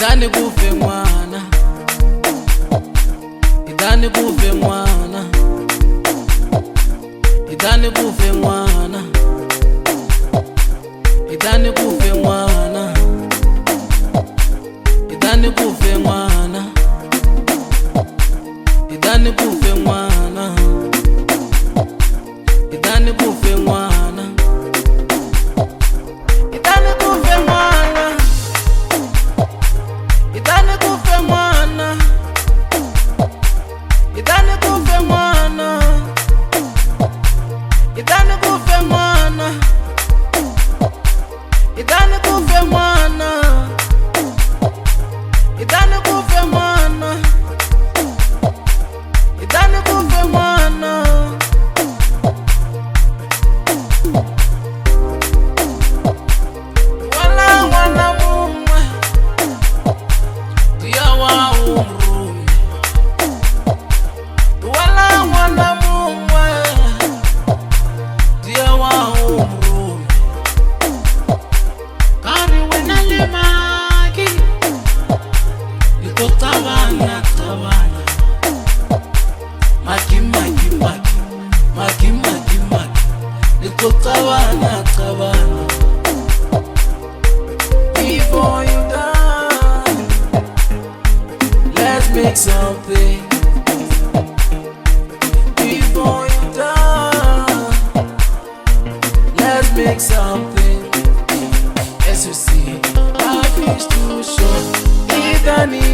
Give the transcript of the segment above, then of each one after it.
Etlane Gofe Ngwana, Etlane Gofe Ngwana, Etlane Gofe Ngwana, Etlane Gofe Ngwana, Etlane Gofe Ngwana, Etlane Gofe Ngwana, Etlane Gofe Ngwana, Etlane Gofe Ngwana, Etlane Gofe Ngwana, Etlane Gofe Ngwana, Etlane Gofe Ngwana, Etlane Gofe Ngwana, Etlane Gofe Ngwana, Etlane Gofe Ngwana. Before you die, let's make something. Before you die, let's make something. As you see, life is too short. Etlane.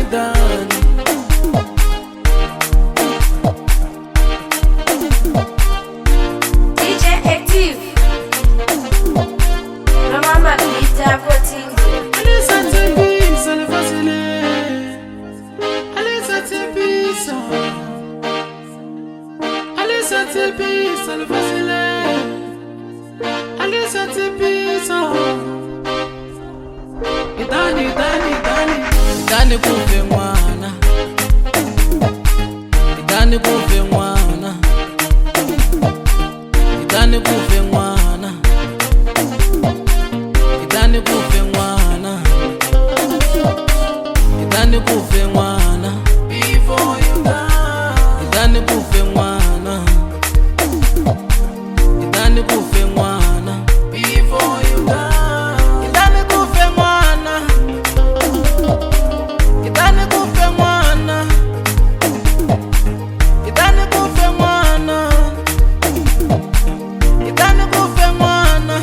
Etlane Gofe Ngwana, Etlane Gofe Ngwana, Etlane Gofe Ngwana, Etlane Gofe Ngwana, Etlane Gofe Ngwana. Before you die, Etlane Gofe Ngwana, Etlane Gofe Ngwana. Before you die, Etlane Gofe Ngwana, Etlane Gofe Ngwana, Etlane Gofe Ngwana, Etlane Gofe Ngwana,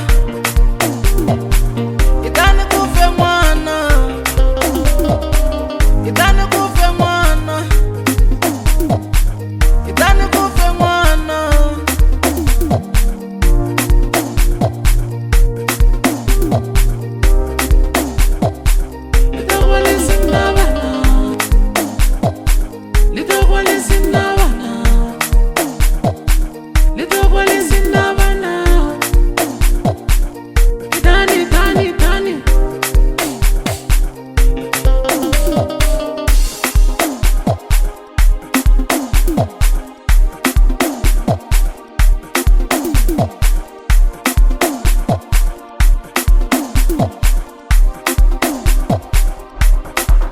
Etlane Gofe Ngwana, Etlane Gofe Ngwana, Etlane Gofe Ngwana.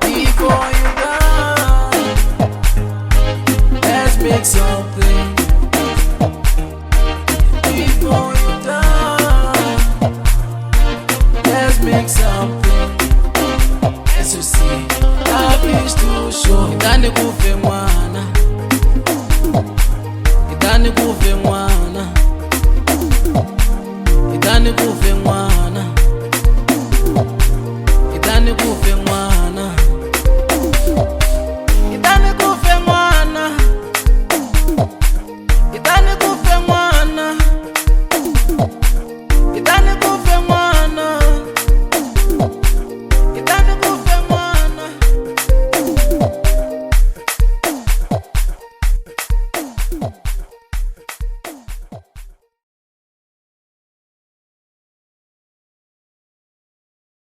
Before you die, let's make something. Before you die, let's make something. As you see, life is too short. Etlane Gofe Ngwana, Etlane Gofe Ngwana, Etlane Gofe Ngwana,